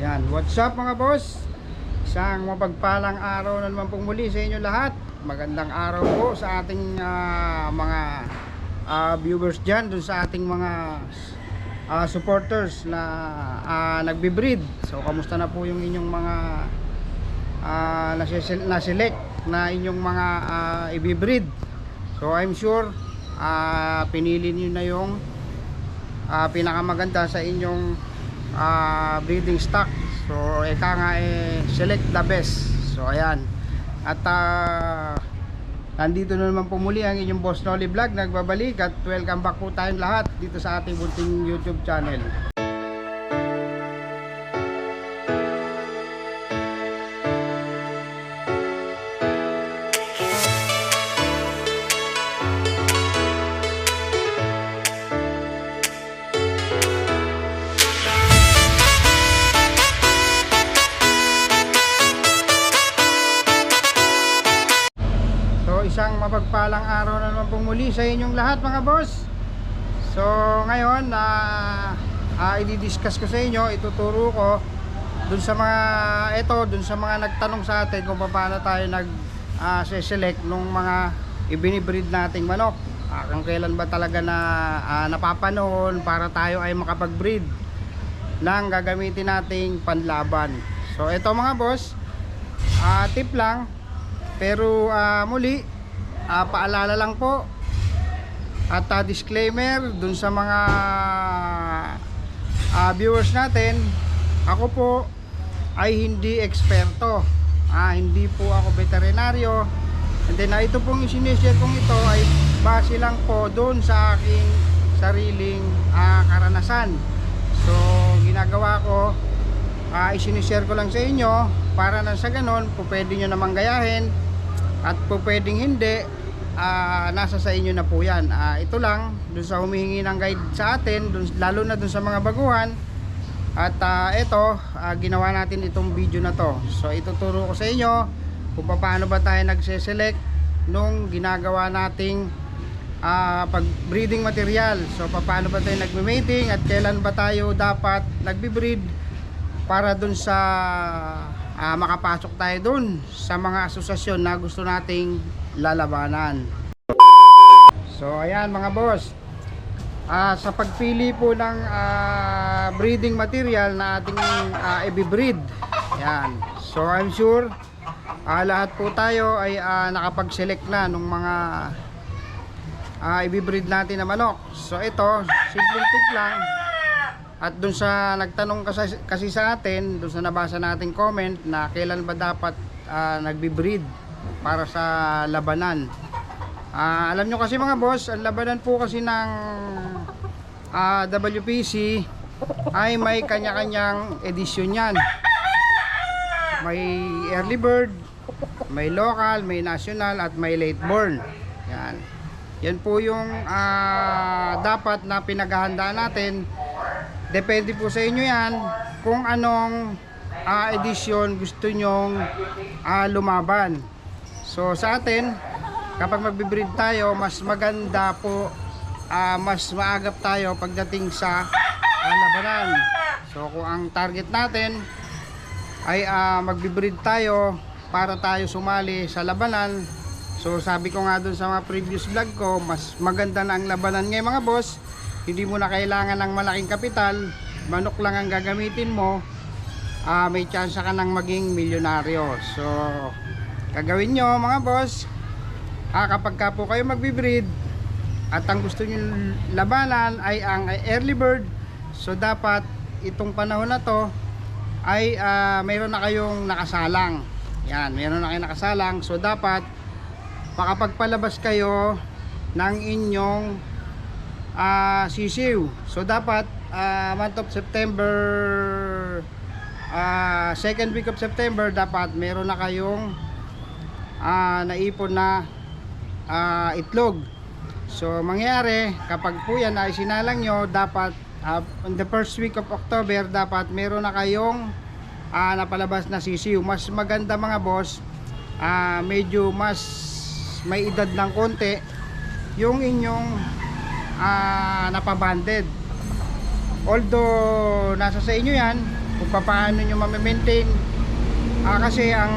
Yan, what's up mga boss? Isang mapagpalang araw na naman pong muli sa inyo lahat. Magandang araw po sa ating mga viewers dyan, dun sa ating mga supporters na nagbe-breed. So kamusta na po yung inyong mga na-select na inyong mga i-breed? So I'm sure pinili niyo na yung pinakamaganda sa inyong breeding stock. So eka nga select the best. So ayan. At nandito na naman po muli ang inyong Boss Nolly Vlog, nagbabalik at welcome back po tayong lahat dito sa ating bunting YouTube channel. Isang mapagpalang araw na naman pong muli sa inyong lahat mga boss. So ngayon i-discuss ko sa inyo, ituturo ko dun sa mga nagtanong sa atin kung paano tayo select nung mga ibinibreed nating manok, kung kailan ba talaga na napapanahon para tayo ay makapag-breed ng gagamitin nating panlaban. So ito mga boss, tip lang, pero muli paalala lang po at disclaimer dun sa mga viewers natin, ako po ay hindi eksperto, hindi po ako veterinaryo, and then ito pong isinishare kong ito ay base lang po dun sa aking sariling karanasan. So ginagawa ko, isinishare ko lang sa inyo para na sa ganon po pwede nyo namang gayahin, at po pwedeng hindi, nasa sa inyo na po yan. Ito lang dun sa humihingi ng guide sa atin, lalo na dun sa mga baguhan. At ito, ginawa natin itong video na to. So ituturo ko sa inyo kung paano ba tayo nagse-select nung ginagawa nating pag-breeding material. So paano ba tayo nagme-mating at kailan ba tayo dapat nagbe-breed para dun sa makapasok tayo dun sa mga asosasyon na gusto nating lalabanan. So ayan mga boss, sa pagpili po ng breeding material na ating i-breed, ayan, so I'm sure lahat po tayo ay nakapag-select na nung mga i-breed natin na manok. So ito, simple tip lang. At dun sa nagtanong kasi sa atin, dun sa nabasa nating comment na kailan ba dapat nagbe-breed para sa labanan. Alam nyo kasi mga boss, ang labanan po kasi ng WPC ay may kanya-kanyang edisyon yan. May early bird, may local, may national, at may late born. Yan po yung dapat na pinaghahandaan natin. Depende po sa inyo yan kung anong edisyon gusto nyong lumaban. So sa atin, kapag magbe-breed tayo, mas maganda po, mas maagap tayo pagdating sa labanan. So kung ang target natin ay magbe-breed tayo para tayo sumali sa labanan, so sabi ko nga dun sa mga previous vlog ko, mas maganda na ang labanan ngayon mga boss. Hindi mo na kailangan ng malaking kapital, manok lang ang gagamitin mo, may chance ka nang maging milyonaryo. So gagawin nyo mga boss, kapag ka po kayo magbe-breed at ang gusto nyo labanan ay ang early bird, so dapat itong panahon na to ay mayroon na kayong nakasalang. Yan, mayroon na kayong nakasalang. So dapat makapagpalabas kayo ng inyong sisiw. So dapat month of September, second week of September, dapat meron na kayong naipon na itlog. So mangyari, kapag po yan ay sinalang nyo, dapat on the first week of October, dapat meron na kayong napalabas na sisiw. Mas maganda mga boss, medyo mas may edad ng konti yung inyong napabanded. Although nasa sa inyo yan kung paano nyo ma-maintain. Kasi ang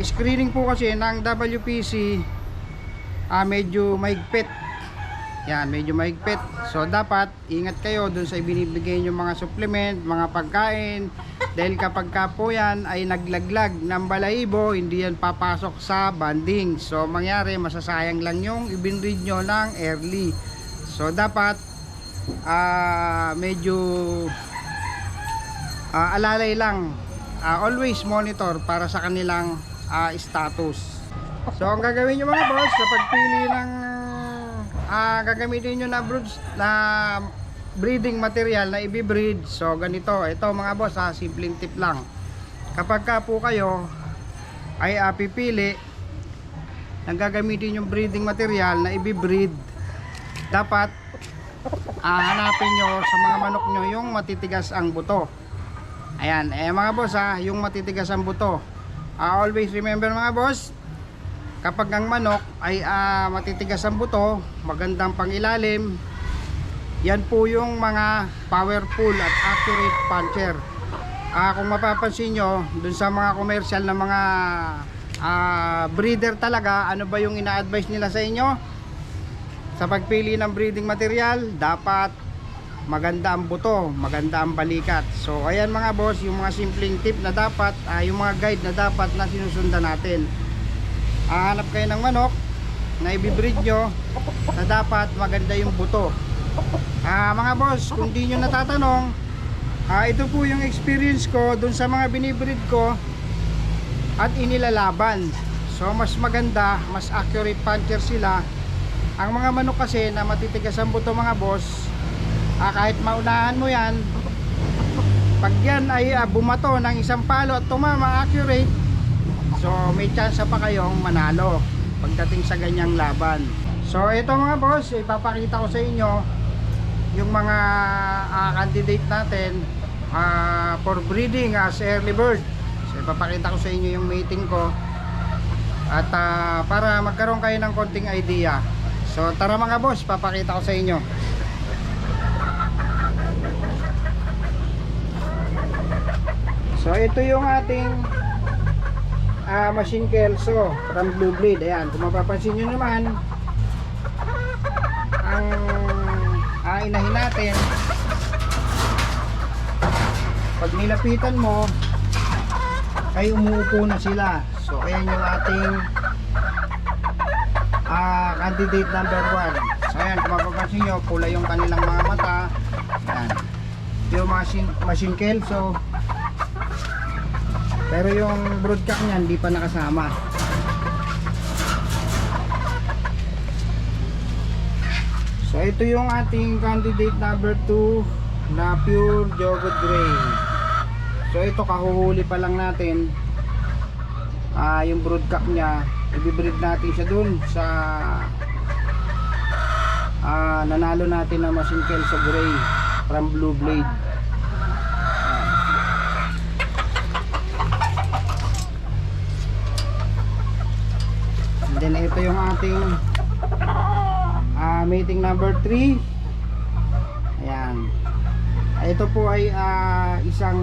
screening po kasi ng WPC medyo mahigpit. Yan, medyo mahigpit. So dapat ingat kayo dun sa ibinibigay nyo mga supplement, mga pagkain, dahil kapag ka po yan ay naglaglag ng balahibo, hindi yan papasok sa banding. So mangyari, masasayang lang yung ibinread nyo ng early. So dapat medyo alalay lang, always monitor para sa kanilang status. So ang gagawin nyo mga boss sa pagpili ng gagamitin nyo na breeding material na i-breed, so ganito, ito mga boss, simpleng tip lang. Kapag ka po kayo ay pipili ng gagamitin yung breeding material na i-breed, dapat hanapin nyo sa mga manok nyo yung matitigas ang buto. Ayan, mga boss, yung matitigas ang buto. Always remember mga boss, kapag ang manok ay matitigas ang buto, magandang pangilalim, yan po yung mga powerful at accurate puncher. Kung mapapansin nyo dun sa mga commercial na mga breeder talaga, ano ba yung ina-advise nila sa inyo sa pagpili ng breeding material? Dapat maganda ang buto, maganda ang balikat. So ayan mga boss, yung mga simpleng tip na dapat, yung mga guide na dapat na sinusundan natin. Hanap kayo ng manok na i-breed nyo na dapat maganda yung buto. Mga boss, kung di nyo natatanong, ito po yung experience ko dun sa mga binibreed ko at inilalaban. So mas maganda, mas accurate puncher sila. Ang mga manok kasi na matitigas ang buto mga boss, kahit maunahan mo yan, pag yan ay bumato ng isang palo at tumama accurate, so may chance pa kayong manalo pagdating sa ganyang laban. So ito mga boss, ipapakita ko sa inyo yung mga candidate natin for breeding as early bird. So ipapakita ko sa inyo yung mating ko at para magkaroon kayo ng konting idea. So tara mga boss, papakita ko sa inyo. So ito yung ating machine kelso from Blue Blade. Ayan, kung mapapansin nyo naman, ang inahin natin, pag nilapitan mo ay umuupo na sila. So ayan yung ating candidate number 1. So ayan, kung mapapansin nyo, pula yung kanilang mga mata. Ayan, yung machine kelso, pero yung broodcock niya hindi pa nakasama. So ito yung ating candidate number 2 na pure Jogot Gray. So ito, kahuhuli pa lang natin. Yung broodcock niya, i-breed natin siya dun sa nanalo natin na machine kelso gray from Blue Blade. And then ito yung ating mating number 3. Ayan. Ito po ay isang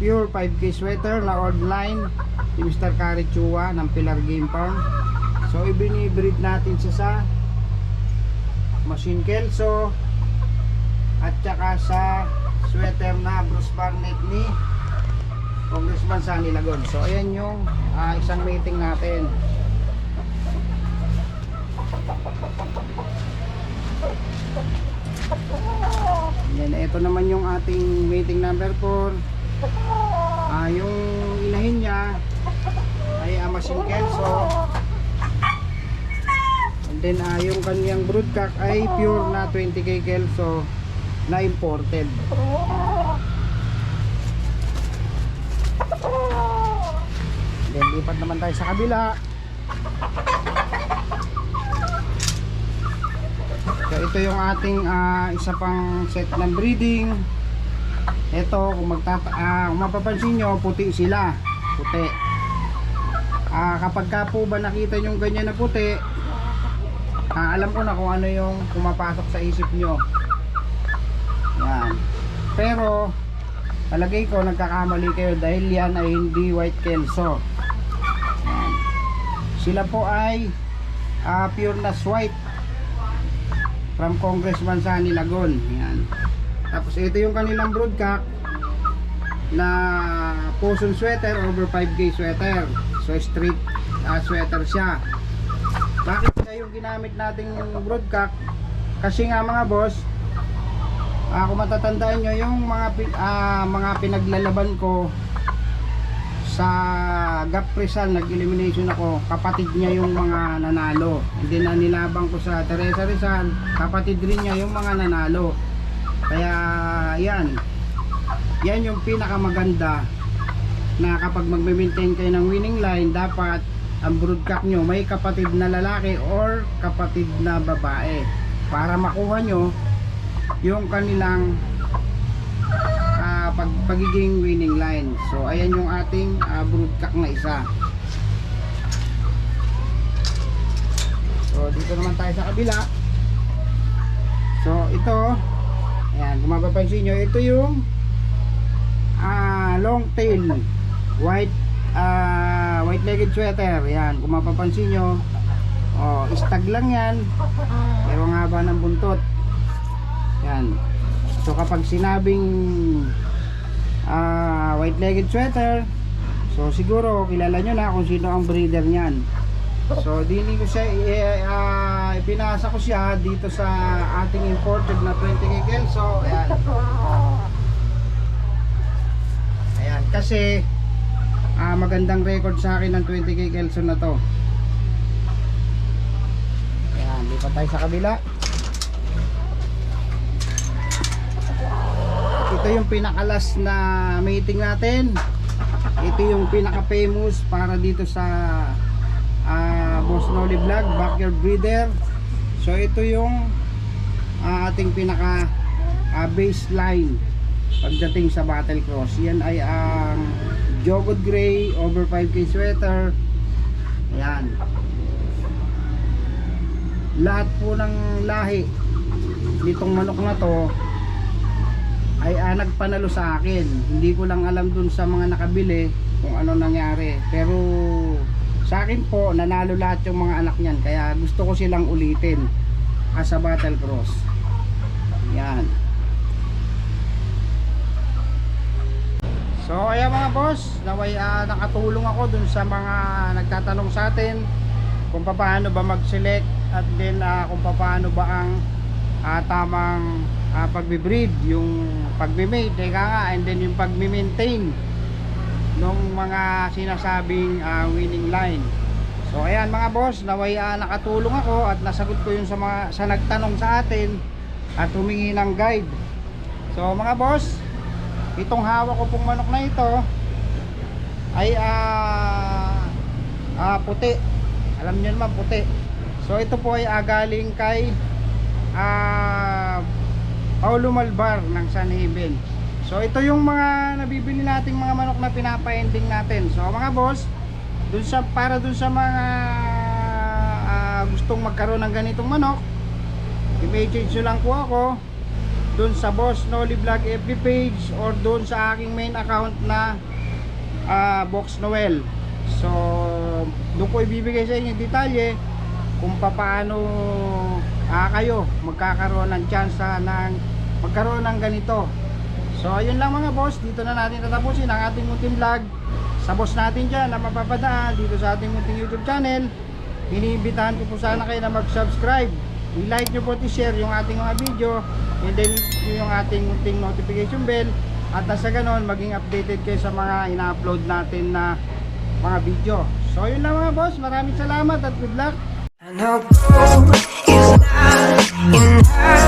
pure 5K sweater na old line ni Mr. Carichua ng Pilar Game Farm. So ibinibreed natin siya sa machine kelso at saka sa sweater na Bruce Barnett ni Congressman Sunny Lagon. So ayan yung isang mating natin. Yan, ito naman yung ating mating number 4. Yung inahin niya ay machine kelso. And then yung kanyang broodcock ay pure na 20K kelso na imported. Then lipat naman tayo sa kabila. So ito yung ating isa pang set ng breeding. Ito, kung mapapansin nyo, puti sila. Puti. Kapag ka po ba nakita nyo ganyan na puti, alam ko na kung ano yung pumapasok sa isip nyo. Yan. Pero palagay ko nagkakamali kayo dahil yan ay hindi white kelso. Yan. Sila po ay pure nas white from Congressman Sani Lagon. Yan. Tapos ito yung kanilang broodcock na Poson sweater over 5K sweater. So street sweater siya. Bakit kaya yung ginamit nating broodcock? Kasi nga mga boss, kung matatandaan nyo yung mga pinaglalaban ko sa Gap Rizal, nag-elimination ako, kapatid niya yung mga nanalo. Hindi na nilabang ko sa Teresa Rizal, kapatid rin niya yung mga nanalo. Kaya yan yung pinakamaganda na kapag magme-maintain kayo ng winning line, dapat ang broodcock nyo may kapatid na lalaki or kapatid na babae para makuha nyo yung kanilang pagiging winning line. So ayan yung ating broodcock na isa. So dito naman tayo sa kabila. So ito, ayan, kung mapapansin nyo, ito yung long tail white legged sweater. Yan, kung mapapansin nyo, stag lang yan pero ang haba ng buntot. Yan. So kapag sinabing white legged sweater, so siguro kilala nyo na kung sino ang breeder nyan. So dini ko siya ipinasa ko siya dito sa ating imported na 20K kelso. Ayan. Ayan, kasi magandang record sa akin ng 20K kelso na to. Ayan, lipat tayo sa kabila. Ito yung pinakalas na meeting natin. Ito yung pinaka famous para dito sa Boss Noli Vlog, Backyard Breeder. So ito yung ating pinaka baseline pagdating sa Battle Cross. Yan ay ang Jogod Gray over 5K sweater. Ayan. Lahat po ng lahi nitong manok na to ay nagpanalo sa akin. Hindi ko lang alam dun sa mga nakabili kung ano nangyari, pero sa akin po nanalo lahat yung mga anak niyan, kaya gusto ko silang ulitin sa Battle Cross. Yan. So ayan mga boss, naway nakatulong ako dun sa mga nagtatanong sa atin kung paano ba mag-select, at then kung paano ba ang tamang pagbe-breed, yung pagme-mate, and then yung pagme-maintain ng mga sinasabing winning line. So ayan mga boss, naway nakatulong ako at nasagot ko yun sa nagtanong sa atin at humingi ng guide. So mga boss, itong hawak ko pong manok na ito ay puti. Alam niyo naman, puti. So ito po ay galing kay Paulo Malbar ng San Haven. So ito yung mga nabibili nating mga manok na pinapa-ending natin. So mga boss, para dun sa mga gustong magkaroon ng ganitong manok, i-message nyo lang po ako dun sa Boss Noli Vlog FB page or dun sa aking main account na Box Noel. So doon ko ibibigay sa inyo detalye kung paano kayo magkakaroon ng chance ng magkaroon ng ganito. So ayun lang mga boss, dito na natin tatapusin ang ating munting vlog sa boss natin dyan na mapapadaan dito sa ating munting YouTube channel. Iniimbitahan ko po sana kayo na mag-subscribe, i-like nyo po at i-share yung ating mga video, and then yung ating munting notification bell, at nasa ganon maging updated kayo sa mga ina-upload natin na mga video. So yun lang mga boss, maraming salamat at good luck. I know gold is not enough.